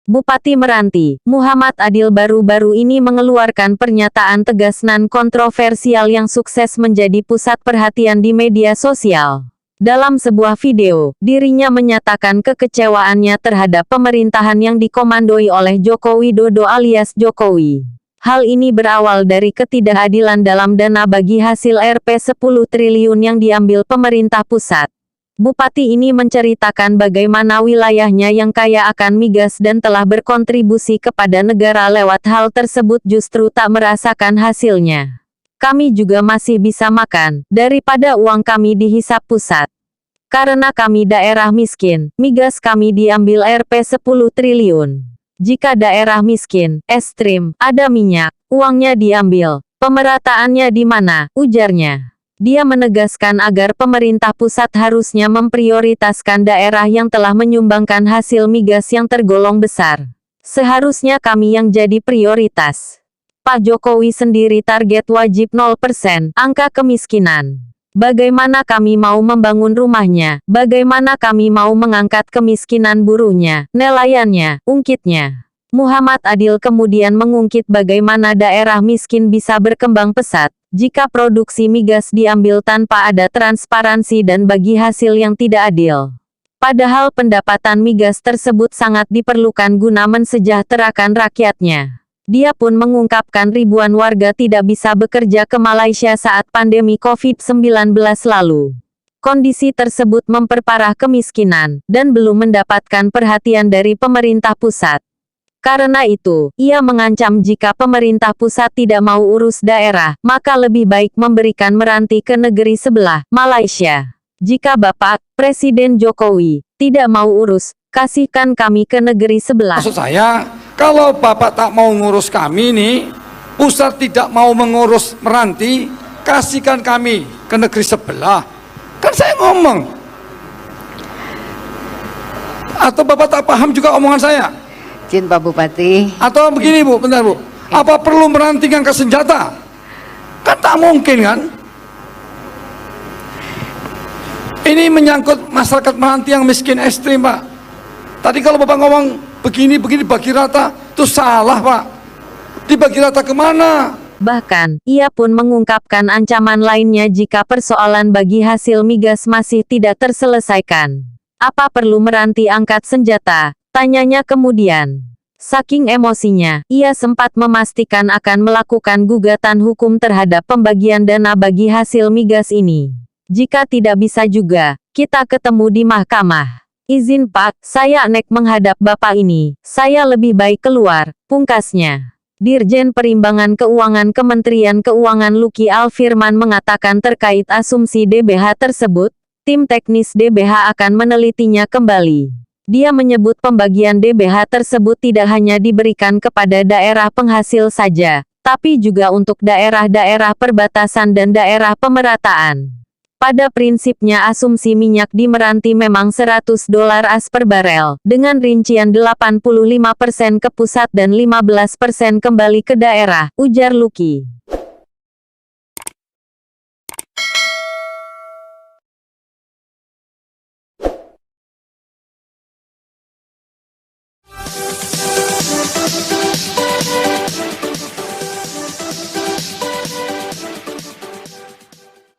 Bupati Meranti, Muhammad Adil baru-baru ini mengeluarkan pernyataan tegas nan kontroversial yang sukses menjadi pusat perhatian di media sosial. Dalam sebuah video, dirinya menyatakan kekecewaannya terhadap pemerintahan yang dikomandoi oleh Joko Widodo alias Jokowi. Hal ini berawal dari ketidakadilan dalam dana bagi hasil Rp 10 triliun yang diambil pemerintah pusat. Bupati ini menceritakan bagaimana wilayahnya yang kaya akan migas dan telah berkontribusi kepada negara lewat hal tersebut justru tak merasakan hasilnya. Kami juga masih bisa makan, daripada uang kami dihisap pusat. Karena kami daerah miskin, migas kami diambil Rp 10 triliun. Jika daerah miskin, ekstrim, ada minyak, uangnya diambil. Pemerataannya di mana? Ujarnya. Dia menegaskan agar pemerintah pusat harusnya memprioritaskan daerah yang telah menyumbangkan hasil migas yang tergolong besar. Seharusnya kami yang jadi prioritas. Pak Jokowi sendiri target wajib 0% angka kemiskinan. Bagaimana kami mau membangun rumahnya? Bagaimana kami mau mengangkat kemiskinan buruhnya, nelayannya, ungkitnya? Muhammad Adil kemudian mengungkit bagaimana daerah miskin bisa berkembang pesat jika produksi migas diambil tanpa ada transparansi dan bagi hasil yang tidak adil. Padahal pendapatan migas tersebut sangat diperlukan guna mensejahterakan rakyatnya. Dia pun mengungkapkan ribuan warga tidak bisa bekerja ke Malaysia saat pandemi COVID-19 lalu. Kondisi tersebut memperparah kemiskinan dan belum mendapatkan perhatian dari pemerintah pusat. Karena itu, ia mengancam jika pemerintah pusat tidak mau urus daerah, maka lebih baik memberikan Meranti ke negeri sebelah, Malaysia. Jika Bapak, Presiden Jokowi, tidak mau urus, kasihkan kami ke negeri sebelah. Maksud saya, kalau Bapak tak mau ngurus kami nih, pusat tidak mau mengurus Meranti, kasihkan kami ke negeri sebelah. Kan saya ngomong. Atau Bapak tak paham juga omongan saya? Izin Pak Bupati. Atau begini Bu, bentar Bu. Apa perlu Meranti ngangkat senjata? Kan tak mungkin kan? Ini menyangkut masyarakat Meranti yang miskin ekstrim Pak. Tadi kalau Bapak ngomong begini bagi rata, itu salah Pak. Dibagi rata kemana? Bahkan, ia pun mengungkapkan ancaman lainnya jika persoalan bagi hasil migas masih tidak terselesaikan. Apa perlu Meranti angkat senjata? Tanyanya kemudian. Saking emosinya, ia sempat memastikan akan melakukan gugatan hukum terhadap pembagian dana bagi hasil migas ini. Jika tidak bisa juga, kita ketemu di mahkamah. Izin Pak, saya nek menghadap Bapak ini, saya lebih baik keluar, pungkasnya. Dirjen Perimbangan Keuangan Kementerian Keuangan Luki Alfirman mengatakan terkait asumsi DBH tersebut, tim teknis DBH akan menelitinya kembali. Dia menyebut pembagian DBH tersebut tidak hanya diberikan kepada daerah penghasil saja, tapi juga untuk daerah-daerah perbatasan dan daerah pemerataan. Pada prinsipnya asumsi minyak di Meranti memang $100 as per barel, dengan rincian 85% ke pusat dan 15% kembali ke daerah, ujar Luki.